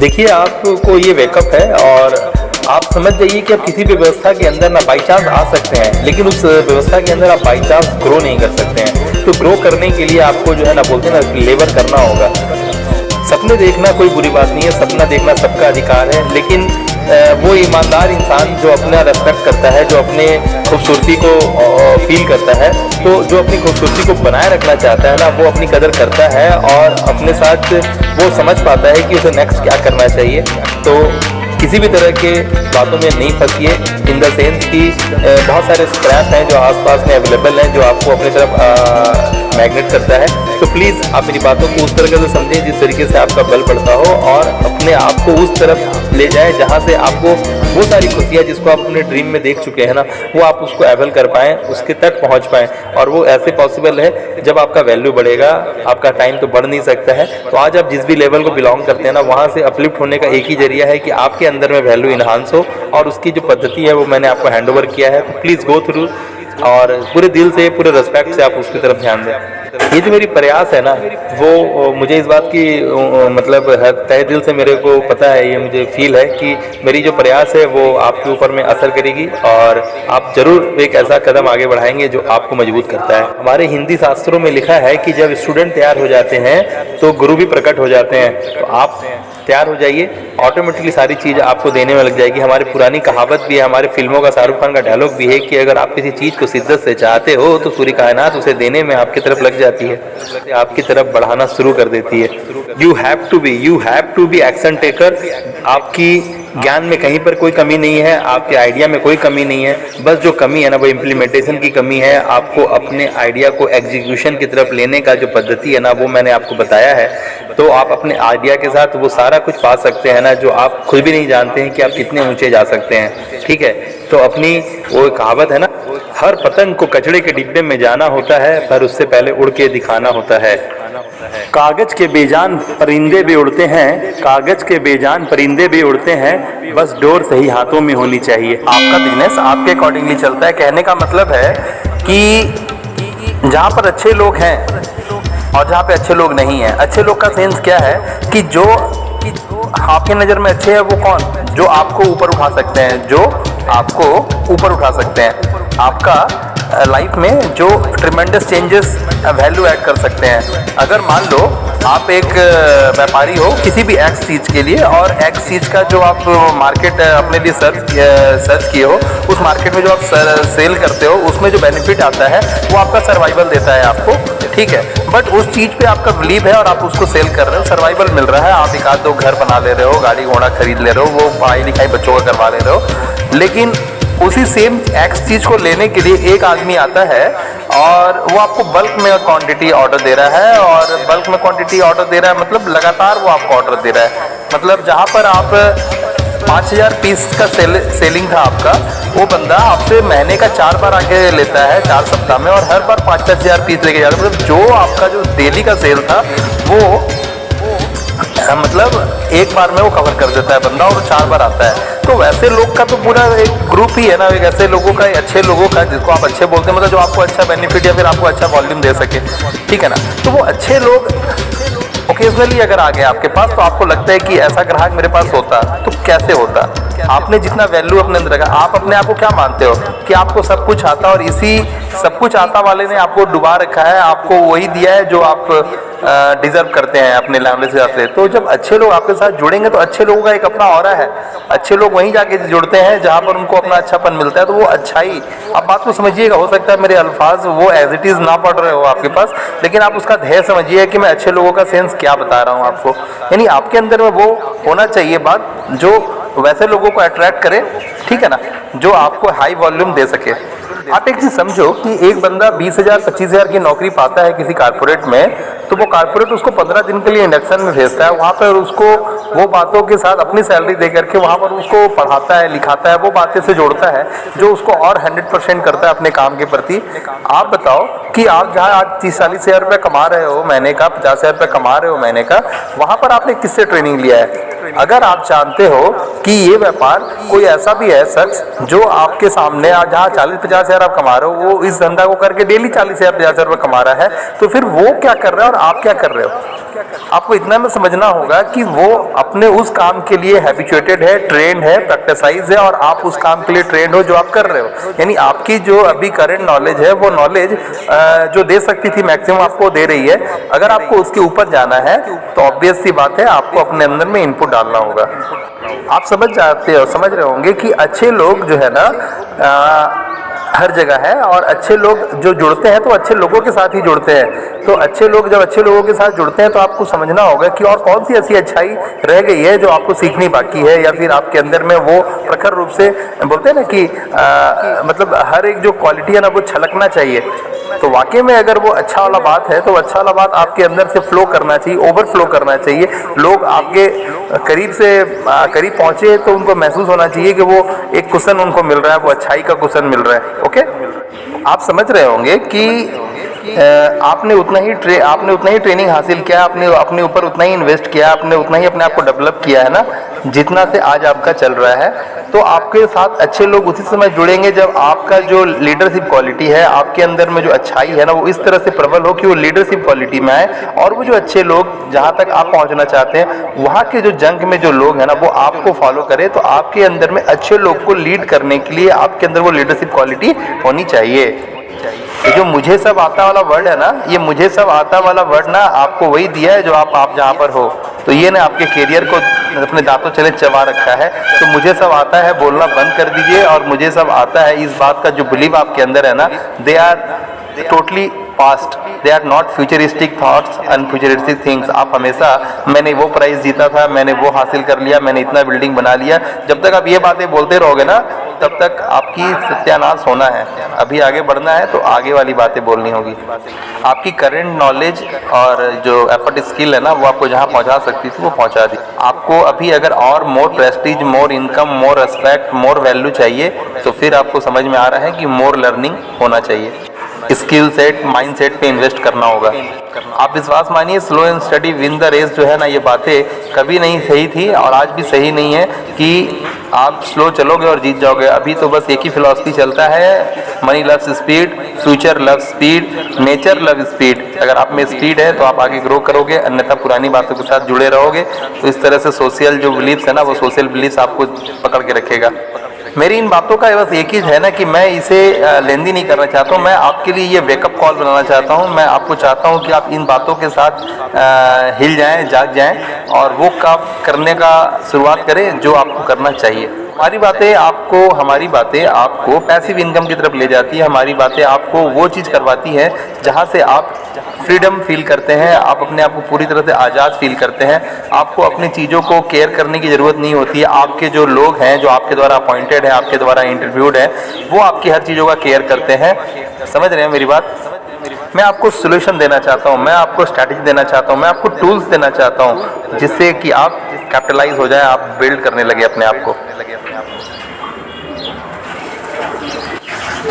देखिए, आपको ये वेकअप है और आप समझ जाइए कि आप किसी भी व्यवस्था के अंदर ना बाई चांस आ सकते हैं, लेकिन उस व्यवस्था के अंदर आप बाई चांस ग्रो नहीं कर सकते हैं। तो ग्रो करने के लिए आपको जो है ना, बोलते हैं ना, लेबर करना होगा। सपने देखना कोई बुरी बात नहीं है, सपना देखना सबका अधिकार है, लेकिन वो ईमानदार इंसान जो अपना रेस्पेक्ट करता है, जो अपने खूबसूरती को फील करता है, तो जो अपनी खूबसूरती को बनाए रखना चाहता है ना, वो अपनी कदर करता है और अपने साथ वो समझ पाता है कि उसे नेक्स्ट क्या करना चाहिए। तो किसी भी तरह के बातों में नहीं फंसिए, इन द सेंस कि बहुत सारे स्क्रैप हैं जो आसपास में अवेलेबल हैं, जो आपको अपनी तरफ मैग्नेट करता है। तो प्लीज़ आप मेरी बातों को उस तरीके से समझें जिस तरीके से आपका बल बढ़ता हो, और अपने आप को उस तरफ ले जाए जहाँ से आपको वो सारी खुशियाँ जिसको आप अपने ड्रीम में देख चुके हैं ना, वो आप उसको एवल कर पाएँ, उसके तक पहुँच पाएँ। और वो ऐसे पॉसिबल है जब आपका वैल्यू बढ़ेगा। आपका टाइम तो बढ़ नहीं सकता है। तो आज आप जिस भी लेवल को बिलोंग करते हैं ना, वहाँ से अपलिफ्ट होने का एक ही जरिया है कि आपके अंदर में वैल्यू इन्हांस हो, और उसकी जो पद्धति है वो मैंने आपको हैंड ओवर किया है। तो प्लीज़ गो थ्रू, और पूरे दिल से, पूरे रिस्पेक्ट से आप उसकी तरफ ध्यान दें। ये जो मेरी प्रयास है ना, वो मुझे इस बात की मतलब तहे दिल से मेरे को पता है, ये मुझे फील है कि मेरी जो प्रयास है वो आपके ऊपर में असर करेगी, और आप जरूर एक ऐसा कदम आगे बढ़ाएंगे जो आपको मजबूत करता है। हमारे हिंदी शास्त्रों में लिखा है कि जब स्टूडेंट तैयार हो जाते हैं तो गुरु भी प्रकट हो जाते हैं। तो आप तैयार हो जाइए, ऑटोमेटिकली सारी चीज़ आपको देने में लग जाएगी। हमारी पुरानी कहावत भी है, हमारे फिल्मों का, शाहरुख खान का डायलॉग भी है कि अगर आप किसी चीज़ को शिद्दत से चाहते हो तो पूरी कायनात उसे देने में आपकी तरफ लग जाती है, आपकी तरफ बढ़ाना शुरू कर देती है। You have to be action taker. आपकी ज्ञान में कहीं पर कोई कमी नहीं है, आपके आइडिया में कोई कमी नहीं है, बस जो कमी है ना वो इम्प्लीमेंटेशन की कमी है। आपको अपने आइडिया को एग्जीक्यूशन की तरफ लेने का जो पद्धति है ना, वो मैंने आपको बताया है। तो आप अपने आइडिया के साथ वो सारा कुछ पा सकते हैं ना, जो आप खुद भी नहीं जानते हैं कि आप कितने ऊंचे जा सकते हैं। ठीक है, तो अपनी वो कहावत है ना, हर पतंग को कचड़े के डिब्बे में जाना होता है, पर उससे पहले उड़ के दिखाना होता है। कागज के बेजान परिंदे भी उड़ते हैं, कागज के बेजान परिंदे भी उड़ते हैं, बस डोर सही हाथों में होनी चाहिए। आपका बिजनेस आपके अकॉर्डिंगली चलता है। कहने का मतलब है कि जहाँ पर अच्छे लोग हैं और जहाँ पे अच्छे लोग नहीं हैं। अच्छे लोग का सेंस क्या है कि जो आपकी नज़र में अच्छे हैं वो कौन, जो आपको ऊपर उठा सकते हैं, जो आपको ऊपर उठा सकते हैं, आपका लाइफ में जो ट्रिमेंडस चेंजेस वैल्यू ऐड कर सकते हैं। अगर मान लो आप एक व्यापारी हो किसी भी एक्स चीज़ के लिए, और एक्स चीज़ का जो आप मार्केट अपने लिए सर्च किए हो, उस मार्केट में जो आप सेल करते हो उसमें जो बेनिफिट आता है वो आपका सर्वाइवल देता है आपको। ठीक है, बट उस चीज़ पे आपका बिलीव है और आप उसको सेल कर रहे हो, सर्वाइवल मिल रहा है, आप एक आध दो घर बना ले रहे हो, गाड़ी घोड़ा खरीद ले रहे हो, वो पढ़ाई लिखाई बच्चों का करवा ले रहे हो। लेकिन उसी सेम एक्स चीज़ को लेने के लिए एक आदमी आता है और वो आपको बल्क में क्वांटिटी ऑर्डर दे रहा है, और बल्क में क्वांटिटी ऑर्डर दे रहा है मतलब लगातार वो आपको ऑर्डर दे रहा है। मतलब जहाँ पर आप 5000 पीस का सेलिंग था आपका, वो बंदा आपसे महीने का 4 बार आके लेता है 4 सप्ताह में, और हर बार 5-5 हज़ार पीस लेके जाता है। मतलब जो आपका जो डेली का सेल था वो मतलब एक बार में वो कवर कर देता है बंदा, और 4 बार आता है। तो वैसे लोग का तो पूरा एक ग्रुप ही है ना, एक ऐसे लोगों का, अच्छे लोगों का, जिसको आप अच्छे बोलते हैं, मतलब जो आपको अच्छा बेनिफिट या फिर आपको अच्छा वॉल्यूम दे सके। ठीक है ना, तो वो अच्छे लोग ओकेजनली अगर आ गए आपके पास, तो आपको लगता है कि ऐसा ग्राहक मेरे पास होता, तो कैसे होता? आपने जितना वैल्यू अपने अंदर रखा, आप अपने आप को क्या मानते हो कि आपको सब कुछ आता, और इसी सब कुछ आता वाले ने आपको डुबा रखा है, आपको वही दिया है जो आप डिजर्व करते हैं अपने मामले से जाते। तो जब अच्छे लोग आपके साथ जुड़ेंगे तो अच्छे लोगों का एक अपना ऑरा है, अच्छे लोग वहीं जाके जुड़ते हैं जहाँ पर उनको अपना अच्छापन मिलता है। तो वो अच्छाई, आप बात को समझिएगा, हो सकता है मेरे अल्फाज वो एज इट इज़ ना पढ़ रहे हो आपके पास, लेकिन आप उसका ध्येय समझिए कि मैं अच्छे लोगों का सेंस क्या बता रहा हूँ आपको। यानी आपके अंदर में वो होना चाहिए बात जो वैसे लोगों को अट्रैक्ट करे, ठीक है ना, जो आपको हाई वॉल्यूम दे सके। आप एक चीज़ समझो कि एक बंदा 20,000-25,000 की नौकरी पाता है किसी कारपोरेट में, तो वो कारपोरेट उसको 15 दिन के लिए इंडक्शन में भेजता है, वहाँ पर उसको वो बातों के साथ अपनी सैलरी दे करके वहाँ पर उसको पढ़ाता है, लिखाता है, वो बातें से जोड़ता है जो उसको और 100% करता है अपने काम के प्रति। आप बताओ कि आप जहाँ आज 30-40 हज़ार रुपये कमा रहे हो महीने का, 50 हज़ार रुपये कमा रहे हो महीने का, वहाँ पर आपने किससे ट्रेनिंग लिया है? अगर आप जानते हो कि ये व्यापार कोई ऐसा भी है शख्स जो आपके सामने आज जहाँ 40-50 हज़ार आप कमा रहे हो, वो इस धंधा को करके डेली 40,000-50,000 रुपये कमा रहा है, तो फिर वो क्या कर रहा है और आप क्या कर रहे हो? आपको इतना में समझना होगा कि वो अपने उस काम के लिए हैबिचुएटेड है, ट्रेंड है, प्रैक्टिसाइज है, और आप उस काम के लिए ट्रेंड हो जो आप कर रहे हो। यानी आपकी जो अभी करंट नॉलेज है वो नॉलेज जो दे सकती थी मैक्सिमम आपको दे रही है। अगर आपको उसके ऊपर जाना है तो ऑब्वियस सी बात है आपको अपने अंदर में इनपुट डालना होगा। आप समझ रहे होंगे कि अच्छे लोग जो है ना हर जगह है, और अच्छे लोग जो जुड़ते हैं तो अच्छे लोगों के साथ ही जुड़ते हैं। तो अच्छे लोग जब अच्छे लोगों के साथ जुड़ते हैं तो आपको समझना होगा कि और कौन सी ऐसी अच्छाई रह गई है जो आपको सीखनी बाकी है, या फिर आपके अंदर में वो प्रखर रूप से बोलते हैं ना कि मतलब हर एक जो क्वालिटी है ना वो छलकना चाहिए। तो वाकई में अगर वो अच्छा वाला बात है तो अच्छा वाला बात आपके अंदर से फ्लो करना चाहिए, ओवरफ्लो करना चाहिए। लोग आपके करीब पहुंचे तो उनको महसूस होना चाहिए कि वो एक कुशन उनको मिल रहा है, वो अच्छाई का कुशन मिल रहा है। ओके, आप समझ रहे होंगे कि आपने उतना ही ट्रेनिंग हासिल किया, आपने अपने ऊपर उतना ही इन्वेस्ट किया, आपने उतना ही अपने आप को डेवलप किया है ना, जितना से आज आपका चल रहा है। तो आपके साथ अच्छे लोग उसी समय जुड़ेंगे जब आपका जो लीडरशिप क्वालिटी है, आपके अंदर में जो अच्छाई है ना, वो इस तरह से प्रबल हो कि वो लीडरशिप क्वालिटी में आए, और वो जो अच्छे लोग जहाँ तक आप पहुँचना चाहते हैं वहाँ के जो जंग में जो लोग हैं ना वो आपको फॉलो करें। तो आपके अंदर में अच्छे लोग को लीड करने के लिए आपके अंदर वो लीडरशिप क्वालिटी होनी चाहिए। ये जो मुझे सब आता वाला वर्ड है ना, ये मुझे सब आता वाला वर्ड ना आपको वही दिया है जो आप जहाँ पर हो। तो ये ना आपके कैरियर को अपने दांतों चले चबा रखा है। तो मुझे सब आता है बोलना बंद कर दीजिए, और मुझे सब आता है इस बात का जो बिलीव आपके अंदर है ना, they are totally past, they are not futuristic thoughts and futuristic things. आप हमेशा मैंने वो प्राइज जीता था, मैंने वो हासिल कर लिया, मैंने इतना बिल्डिंग बना लिया, जब तक आप ये बातें बोलते रहोगे ना तब तक आपकी सत्यानाश होना है। अभी आगे बढ़ना है तो आगे वाली बातें बोलनी होगी। आपकी करंट नॉलेज और जो एफर्ट स्किल है ना वो आपको जहाँ पहुँचा सकती थी वो पहुँचा दी। आपको अभी अगर और more prestige, more income, more respect, more value चाहिए तो फिर आपको समझ में आ रहा है कि मोर लर्निंग होना चाहिए। स्किल सेट, माइंड सेट पे इन्वेस्ट करना होगा। आप विश्वास मानिए, slow and study win the race जो है ना, ये बातें कभी नहीं सही थी और आज भी सही नहीं है कि आप स्लो चलोगे और जीत जाओगे। अभी तो बस एक ही फिलॉसफी चलता है, money loves speed, future loves speed, nature love speed. अगर आप में स्पीड है तो आप आगे ग्रो करोगे, अन्यथा पुरानी बातों के साथ जुड़े रहोगे। तो इस तरह से सोशल जो बिलीफ्स है ना, वो सोशल बिलीफ्स आपको पकड़ के रखेगा। मेरी इन बातों का बस एक ही है ना कि मैं इसे लेंदी नहीं करना चाहता हूँ। मैं आपके लिए ये वेकअप कॉल बनाना चाहता हूँ। मैं आपको चाहता हूँ कि आप इन बातों के साथ हिल जाएं, जाग जाएं और वो काम करने का शुरुआत करें जो आपको करना चाहिए। हमारी बातें आपको पैसिव इनकम की तरफ ले जाती है। हमारी बातें आपको वो चीज़ करवाती है जहाँ से आप फ्रीडम फील करते हैं, आप अपने आप को पूरी तरह से आज़ाद फील करते हैं। आपको अपनी चीज़ों को केयर करने की ज़रूरत नहीं होती है। आपके जो लोग हैं, जो आपके द्वारा अपॉइंटेड है, आपके द्वारा इंटरव्यूड है, वो आपकी हर चीज़ों का केयर करते हैं। समझ रहे हैं मेरी बात? मैं आपको सोल्यूशन देना चाहता हूँ, मैं आपको स्ट्रैटेजी देना चाहता हूँ, मैं आपको टूल्स देना चाहता हूँ जिससे कि आप कैपिटलाइज हो जाए, आप बिल्ड करने लगे अपने आप को।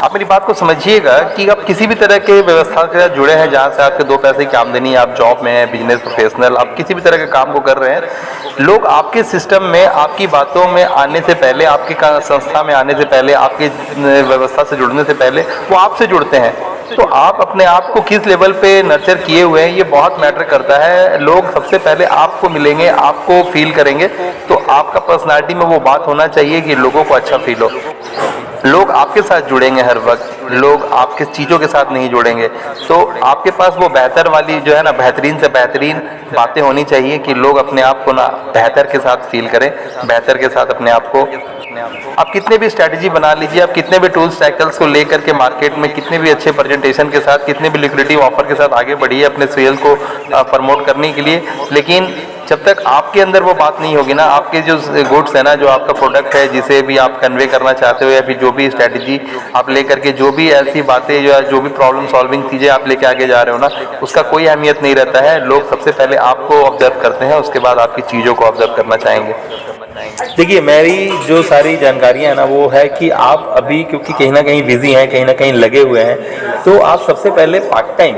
आप मेरी बात को समझिएगा कि आप किसी भी तरह के व्यवस्था के साथ जुड़े हैं जहाँ से आपके दो पैसे की आमदनी, आप जॉब में हैं, बिजनेस प्रोफेशनल, आप किसी भी तरह के काम को कर रहे हैं, लोग आपके सिस्टम में, आपकी बातों में आने से पहले, आपकी संस्था में आने से पहले, आपकी व्यवस्था से जुड़ने से पहले वो आपसे जुड़ते हैं। तो आप अपने आप को किस लेवल पे नर्चर किए हुए हैं ये बहुत मैटर करता है। लोग सबसे पहले आपको मिलेंगे, आपको फील करेंगे, तो आपका पर्सनालिटी में वो बात होना चाहिए कि लोगों को अच्छा फील हो। लोग आपके साथ जुड़ेंगे हर वक्त, लोग आपके चीज़ों के साथ नहीं जुड़ेंगे। तो आपके पास वो बेहतर वाली जो है ना, बेहतरीन से बेहतरीन बातें होनी चाहिए कि लोग अपने आप को ना बेहतर के साथ फील करें, बेहतर के साथ अपने आप को। आप कितने भी स्ट्रैटेजी बना लीजिए, आप कितने भी टूल्स साइकिल्स को लेकर के मार्केट में कितने भी अच्छे प्रेजेंटेशन के साथ, कितने भी लिक्विडिटी ऑफर के साथ आगे बढ़िए अपने सेल को प्रमोट करने के लिए, लेकिन जब तक आपके अंदर वो बात नहीं होगी ना, आपके जो गुड्स है ना, जो आपका प्रोडक्ट है जिसे भी आप कन्वे करना चाहते हो, या फिर जो भी स्ट्रैटेजी आप लेकर के, जो भी ऐसी बातें जो भी प्रॉब्लम सॉल्विंग चीज़ें आप लेके आगे जा रहे हो ना, उसका कोई अहमियत नहीं रहता है। लोग सबसे पहले आपको ऑब्जर्व करते हैं, उसके बाद आपकी चीज़ों को ऑब्जर्व करना चाहेंगे। देखिए, मेरी जो सारी जानकारियाँ है ना वो है कि आप अभी क्योंकि कहीं ना कहीं बिजी हैं, कहीं ना कहीं लगे हुए हैं, तो आप सबसे पहले पार्ट टाइम,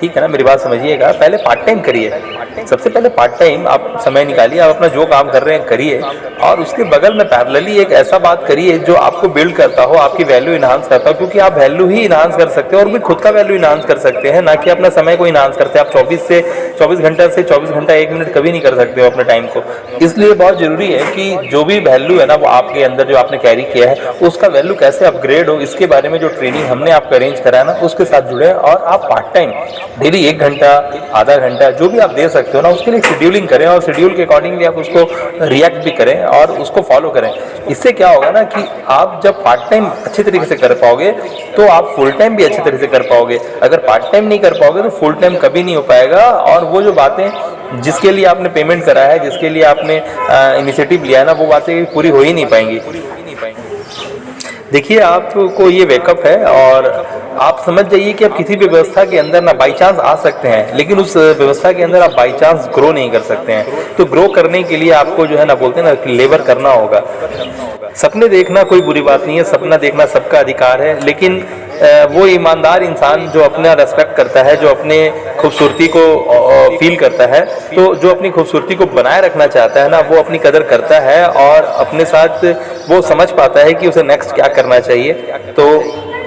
ठीक है ना, मेरी बात समझिएगा, पहले पार्ट टाइम करिए। सबसे पहले पार्ट टाइम आप समय निकालिए, आप अपना जो काम कर रहे हैं करिए, और उसके बगल में पैरेलली एक ऐसा बात करिए जो आपको बिल्ड करता हो, आपकी वैल्यू इनहांस करता हो, क्योंकि आप वैल्यू ही इनहांस कर सकते हो और भी खुद का वैल्यू इनहांस कर सकते हैं, ना कि अपना समय को इनहांस करते हैं। आप 24 घंटा 1 मिनट कभी नहीं कर सकते हो अपने टाइम को। इसलिए बहुत जरूरी है कि जो भी वैल्यू है ना वो आपके अंदर जो आपने कैरी किया है उसका वैल्यू कैसे अपग्रेड हो, इसके बारे में जो ट्रेनिंग हमने आपको अरेंज कराया ना उसके साथ जुड़े, और आप पार्ट टाइम डेली 1 घंटा आधा घंटा जो भी आप दे सकते हो ना उसके लिए शेड्यूलिंग करें, और शेड्यूल के अकॉर्डिंगली आप उसको रिएक्ट भी करें और उसको फॉलो करें। इससे क्या होगा ना कि आप जब पार्ट टाइम अच्छे तरीके से कर पाओगे तो आप फुल टाइम भी अच्छे तरीके से कर पाओगे। अगर पार्ट टाइम नहीं कर पाओगे तो फुल टाइम कभी नहीं हो पाएगा, और वो जो बातें जिसके लिए आपने पेमेंट करा है, जिसके लिए आपने इनिशिएटिव लिया है ना, वो बातें पूरी हो ही नहीं पाएंगी। देखिए, आपको ये वेकअप है और आप समझ जाइए कि आप किसी भी व्यवस्था के अंदर ना बाई चांस आ सकते हैं, लेकिन उस व्यवस्था के अंदर आप बाई चांस ग्रो नहीं कर सकते हैं। तो ग्रो करने के लिए आपको जो है ना बोलते हैं ना लेबर करना होगा। सपने देखना कोई बुरी बात नहीं है, सपना देखना सबका अधिकार है, लेकिन वो ईमानदार इंसान जो अपना रेस्पेक्ट करता है, जो अपने खूबसूरती को फील करता है, तो जो अपनी खूबसूरती को बनाए रखना चाहता है ना वो अपनी कदर करता है और अपने साथ वो समझ पाता है कि उसे नेक्स्ट क्या करना चाहिए। तो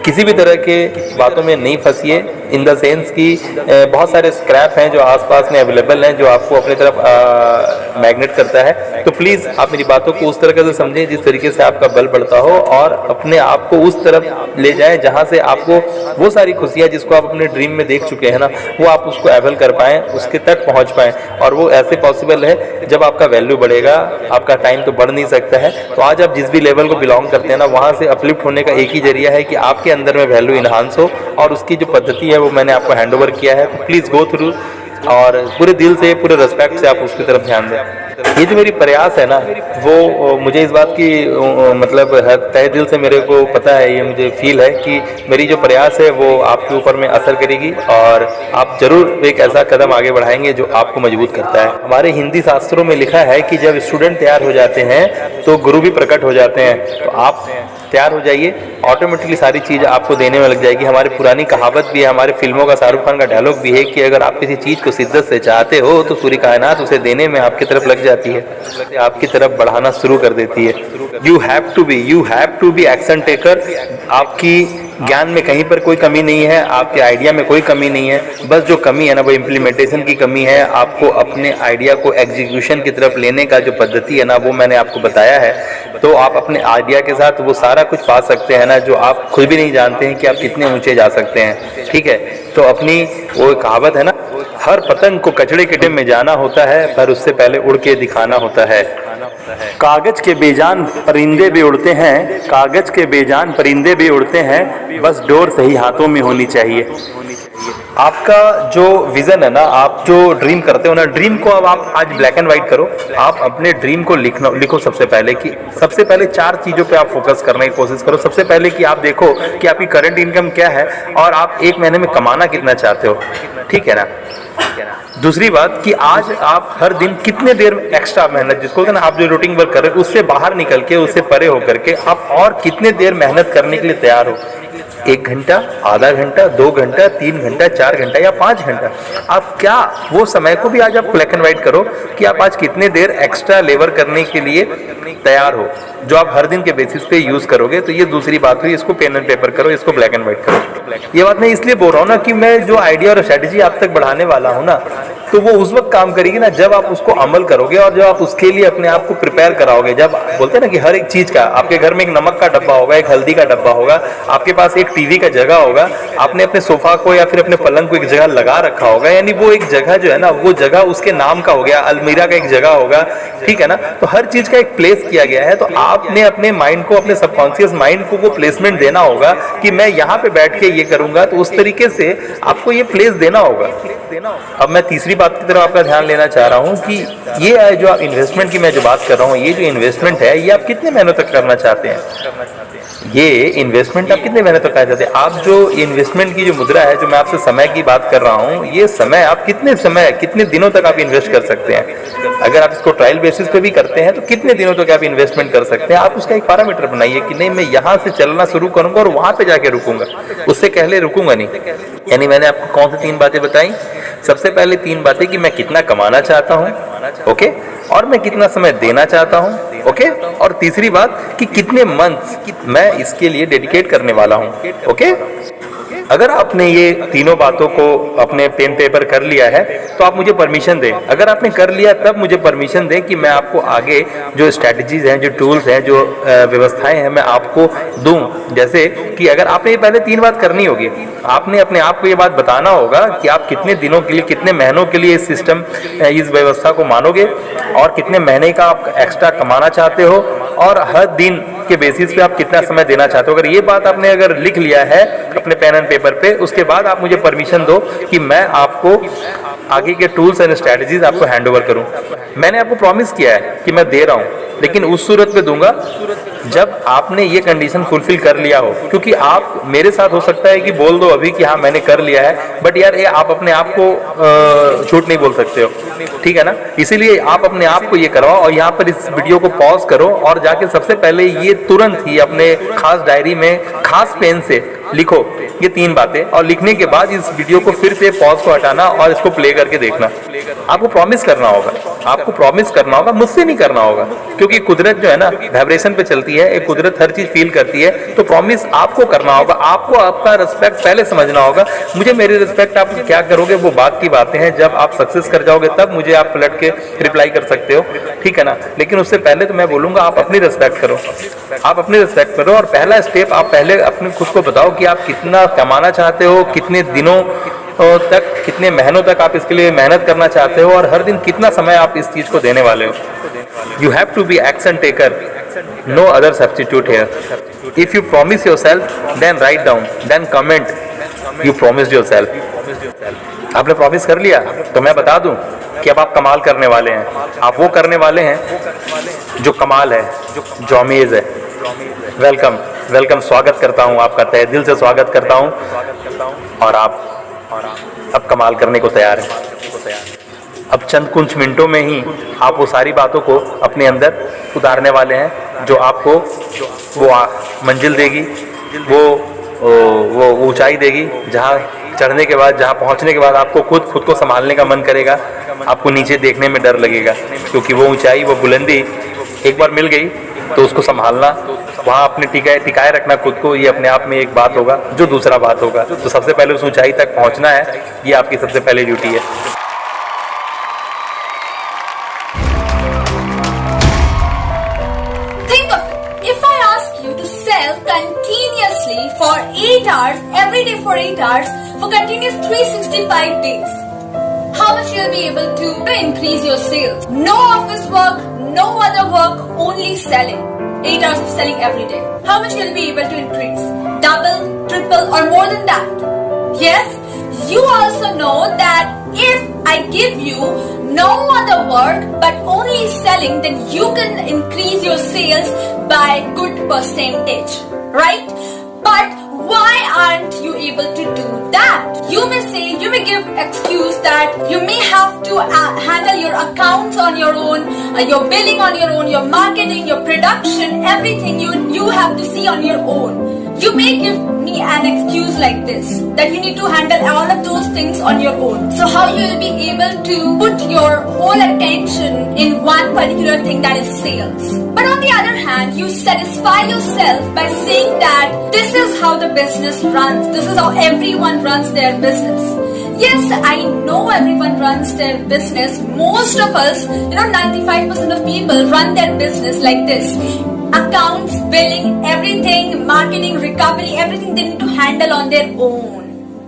किसी भी तरह के बातों में नहीं फंसिए, इन द सेंस कि बहुत सारे स्क्रैप हैं जो आसपास में अवेलेबल हैं जो आपको अपनी तरफ मैग्नेट करता है। तो प्लीज़ आप मेरी बातों को उस तरह से समझें जिस तरीके से आपका बल बढ़ता हो, और अपने आप को उस तरफ ले जाएं जहां से आपको वो सारी खुशियां जिसको आप अपने ड्रीम में देख चुके हैं ना वो आप उसको एवल कर पाएँ, उसके तक पहुँच पाएँ। और वो ऐसे पॉसिबल है जब आपका वैल्यू बढ़ेगा। आपका टाइम तो बढ़ नहीं सकता है, तो आज आप जिस भी लेवल को बिलोंग करते हैं ना वहाँ से अपलिफ्ट होने का एक ही जरिया है कि आपके अंदर में वैल्यू इन्हांस हो, और उसकी जो पद्धति है वो मैंने आपको हैंड ओवर किया है। तो प्लीज़ गो थ्रू, और पूरे दिल से पूरे रिस्पेक्ट से आप उसकी तरफ ध्यान दें। ये जो मेरी प्रयास है ना वो मुझे इस बात की मतलब तहे दिल से मेरे को पता है, ये मुझे फील है कि मेरी जो प्रयास है वो आपके ऊपर में असर करेगी और आप जरूर एक ऐसा कदम आगे बढ़ाएंगे जो आपको मजबूत करता है। हमारे हिंदी शास्त्रों में लिखा है कि जब स्टूडेंट तैयार हो जाते हैं तो गुरु भी प्रकट हो जाते हैं। तो आप तैयार हो जाइए, ऑटोमेटिकली सारी चीज़ आपको देने में लग जाएगी। हमारी पुरानी कहावत भी है, हमारे फिल्मों का शाहरुख खान का डायलॉग भी है कि अगर आप किसी चीज़ को शिद्दत से चाहते हो तो पूरी कायनात उसे देने में आपकी तरफ लग जाती है, आपकी तरफ बढ़ाना शुरू कर देती है। You have to be action taker. आपकी ज्ञान में कहीं पर कोई कमी नहीं है, आपके आइडिया में कोई कमी नहीं है, बस जो कमी है ना वो इम्प्लीमेंटेशन की कमी है। आपको अपने आइडिया को एग्जीक्यूशन की तरफ लेने का जो पद्धति है ना वो मैंने आपको बताया है। तो आप अपने आइडिया के साथ वो सारा कुछ पा सकते हैं ना जो आप खुद भी नहीं जानते हैं कि आप कितने ऊंचे जा सकते हैं। ठीक है, तो अपनी वो कहावत है ना, हर पतंग को कचड़े के डिम में जाना होता है पर उससे पहले उड़ के दिखाना होता है। कागज के बेजान परिंदे भी उड़ते हैं, कागज के बेजान परिंदे भी उड़ते हैं, बस डोर सही हाथों में होनी चाहिए। आपका जो विजन है ना, आप जो ड्रीम करते हो ना, ड्रीम को अब आप आज ब्लैक एंड व्हाइट करो। आप अपने ड्रीम को लिखो सबसे पहले कि सबसे पहले 4 चीज़ों पे आप फोकस करने की कोशिश करो। सबसे पहले कि आप देखो कि आपकी करंट इनकम क्या है और आप 1 महीने में कमाना कितना चाहते हो। ठीक है ना। दूसरी बात कि आज आप हर दिन कितने देर एक्स्ट्रा मेहनत, जिसको ना आप जो रूटीन वर्क कर रहे हो उससे बाहर निकल के, उससे परे होकर के आप और कितने देर मेहनत करने के लिए तैयार हो। 1 घंटा, आधा घंटा, 2 घंटा, 3 घंटा, 4 घंटा या 5 घंटा। आप क्या वो समय को भी आज आप ब्लैक एंड व्हाइट करो कि आप आज कितने देर एक्स्ट्रा लेबर करने के लिए तैयार हो, जो आप हर दिन के बेसिस पे यूज करोगे। तो ये दूसरी बात हुई, इसको पेन एंड पेपर करो, इसको ब्लैक एंड व्हाइट करो। ये बात मैं इसलिए बोल रहा हूँ ना कि मैं जो आइडिया और स्ट्रेटेजी आप तक बढ़ाने वाला हूँ ना, तो वो उस वक्त काम करेगी ना जब आप उसको अमल करोगे और जब आप उसके लिए अपने आप को प्रिपेयर कराओगे। जब बोलते हैं ना कि हर एक चीज का, आपके घर में एक नमक का डब्बा होगा, एक हल्दी का डब्बा होगा, आपके पास एक टीवी का जगह होगा, आपने अपने सोफा को या फिर अपने पलंग को एक जगह लगा रखा होगा, यानी वो एक जगह जो है ना वो जगह उसके नाम का हो गया, अलमीरा का एक जगह होगा। ठीक है ना। तो हर चीज का एक प्लेस किया गया है, तो आपने अपने माइंड को, अपने सबकॉन्शियस माइंड को वो प्लेसमेंट देना होगा कि मैं यहाँ पे बैठ के ये करूंगा। तो उस तरीके से आपको ये प्लेस देना होगा। अब मैं तीसरी बात की तरफ आपका ध्यान लेना चाह रहा हूँ कि ये है जो आप इन्वेस्टमेंट की मैं जो बात कर रहा हूँ, ये जो इन्वेस्टमेंट है ये आप कितने महीनों तक करना चाहते हैं। ये इन्वेस्टमेंट आप कितने महीने तक चाहते हैं? आप जो इन्वेस्टमेंट की जो मुद्रा है, जो मैं आपसे समय की बात कर रहा हूँ, ये समय आप कितने दिनों तक आप इन्वेस्ट कर सकते हैं? अगर आप इसको ट्रायल बेसिस पे भी करते हैं तो कितने दिनों तक आप इन्वेस्टमेंट कर सकते हैं? आप उसका एक पैरामीटर बनाइए कि नहीं, मैं यहाँ से चलना शुरू करूंगा और वहां पे जाके रुकूंगा, उससे पहले रुकूंगा नहीं। यानी मैंने आपको कौन सी 3 बातें बताई? सबसे पहले 3 बातें कि मैं कितना कमाना चाहता हूँ, ओके, और मैं कितना समय देना चाहता हूँ, ओके, और तीसरी बात कि कितने मंथ्स मैं इसके लिए डेडिकेट करने वाला हूँ, ओके। अगर आपने ये तीनों बातों को अपने पेन पेपर कर लिया है तो आप मुझे परमिशन दें। अगर आपने कर लिया तब मुझे परमिशन दें कि मैं आपको आगे जो स्ट्रैटेजीज हैं, जो टूल्स हैं, जो व्यवस्थाएं हैं, मैं आपको दूं। जैसे कि अगर आपने ये पहले 3 बात करनी होगी, आपने अपने आप को ये बात बताना होगा कि आप कितने दिनों के लिए, कितने महीनों के लिए इस सिस्टम, इस व्यवस्था को मानोगे और कितने महीने का आप एक्स्ट्रा कमाना चाहते हो और हर दिन के बेसिस पे आप कितना समय देना चाहते हो। अगर ये बात आपने अगर लिख लिया है अपने पेन एंड पेपर पे, उसके बाद आप मुझे परमिशन दो कि मैं आपको आगे के टूल्स एंड स्ट्रैटेजीज आपको हैंड ओवर करूं। मैंने आपको प्रॉमिस किया है कि मैं दे रहा हूं, लेकिन उस सूरत पे दूंगा जब आपने ये कंडीशन फुलफिल कर लिया हो। क्योंकि आप मेरे साथ हो सकता है कि बोल दो अभी कि हाँ मैंने कर लिया है, बट यार ये आप अपने आप को झूठ नहीं बोल सकते हो, ठीक है ना। इसीलिए आप अपने आप को ये करवाओ और यहाँ पर इस वीडियो को पॉज करो और जाके सबसे पहले ये तुरंत ही अपने खास डायरी में खास पेन से लिखो ये 3 बातें, और लिखने के बाद इस वीडियो को फिर से पॉज को हटाना और इसको प्ले करके देखना। आपको प्रॉमिस करना होगा, आपको प्रॉमिस करना होगा, मुझसे नहीं करना होगा, क्योंकि कुदरत जो है ना वाइब्रेशन पे चलती है, एक कुदरत हर चीज फील करती है। तो प्रॉमिस आपको करना होगा, आपको आपका रिस्पेक्ट पहले समझना होगा। मुझे मेरी रिस्पेक्ट आप क्या करोगे वो बात की बातें हैं, जब आप सक्सेस कर जाओगे तब मुझे आप पलट के रिप्लाई कर सकते हो, ठीक है ना। लेकिन उससे पहले तो मैं बोलूंगा आप अपनी रिस्पेक्ट करो, आप अपनी रिस्पेक्ट करो। और पहला स्टेप आप पहले अपने खुद को बताओ कि आप कितना कमाना चाहते हो, कितने दिनों तक, कितने महीनों तक आप इसके लिए मेहनत करना चाहते हो और हर दिन कितना समय आप इस चीज को देने वाले हो। You have to be action taker, no other substitute here. If you promise yourself then write down, then comment you promised yourself. आपने प्रॉमिस कर लिया तो मैं बता दूं कि अब आप कमाल करने वाले हैं। आप वो करने वाले हैं जो कमाल है, जो अमेज है। वेलकम, वेलकम, स्वागत करता हूं आपका, तहे दिल से स्वागत करता हूं। और आप अब कमाल करने को तैयार हैं। अब चंद कुछ मिनटों में ही आप वो सारी बातों को अपने अंदर उतारने वाले हैं जो आपको वो मंजिल देगी, वो ऊंचाई देगी, जहाँ चढ़ने के बाद, जहाँ पहुँचने के बाद आपको खुद को संभालने का मन करेगा, आपको नीचे देखने में डर लगेगा। क्योंकि वो ऊंचाई, वो बुलंदी एक बार मिल गई तो उसको संभालना, वहाँ अपने टिकाए रखना खुद को, ये अपने आप में एक बात होगा जो दूसरा बात होगा। तो सबसे पहले उस ऊंचाई तक पहुँचना है, ये आपकी सबसे पहली ड्यूटी है। Think of it. If I ask you to sell continuously for 8 hours, every day for 8 hours, for continuous 365 days, how much you'll be able to increase your sales? No office work, no other work, only selling. 8 hours of selling every day. How much you'll be able to increase? Double, triple, or more than that? Yes, you also know that if I give you no other work but only selling, then you can increase your sales by good percentage, right? But why aren't you able to do that? You may say, you may give excuse that you may have to handle your accounts on your own, your billing on your own, your marketing, your production, everything you have to see on your own. You may give me an excuse like this, that you need to handle all of those things on your own. So how you will be able to put your whole attention in one particular thing, that is sales. But on the other hand, you satisfy yourself by saying that this is how the business runs. This is how everyone runs their business. Yes, I know everyone runs their business. Most of us, 95% of people run their business like this. Accounts, billing, everything, marketing, recovery, everything they need to handle on their own,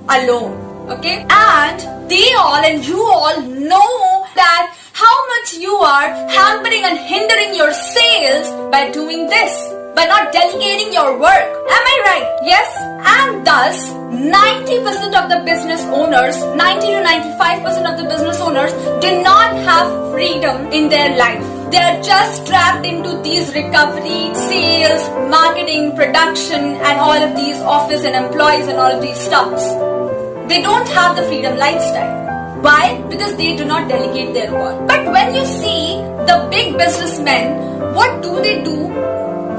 alone, okay? And they all and you all know that how much you are hampering and hindering your sales by doing this, by not delegating your work. Am I right? Yes? And thus, 90% of the business owners, 90 to 95% of the business owners do not have freedom in their life. They are just trapped into these recovery, sales, marketing, production, and all of these office and employees and all of these stuffs. They don't have the freedom lifestyle. Why? Because they do not delegate their work. But when you see the big businessmen, what do?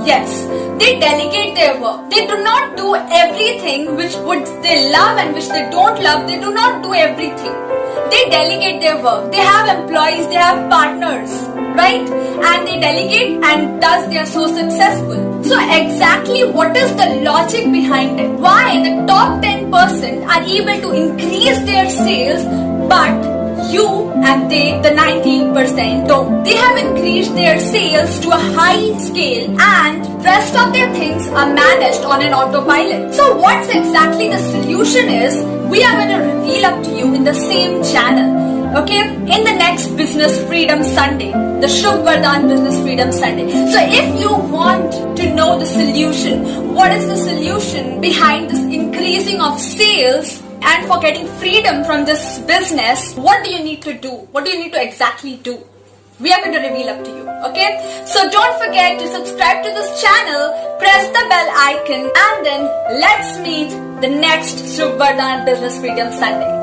Yes, they delegate their work. They do not do everything which would they love and which they don't love. They do not do everything. They delegate their work. They have employees, they have partners, right? And they delegate, and thus they are so successful. So exactly what is the logic behind it? Why the top 10% are able to increase their sales, but you and they, the 90%, don't. They have increased their sales to a high scale, and rest of their things are managed on an autopilot. So what's exactly the solution is, we are going to reveal up to you in the same channel, okay, in the next Business Freedom Sunday, the Shubh Vardhan Business Freedom Sunday. So if you want to know the solution, what is the solution behind this increasing of sales, and for getting freedom from this business, what do you need to do? What do you need to exactly do? We are going to reveal up to you, okay? So don't forget to subscribe to this channel, press the bell icon, and then let's meet the next Shubh Vardhan Business Freedom Sunday.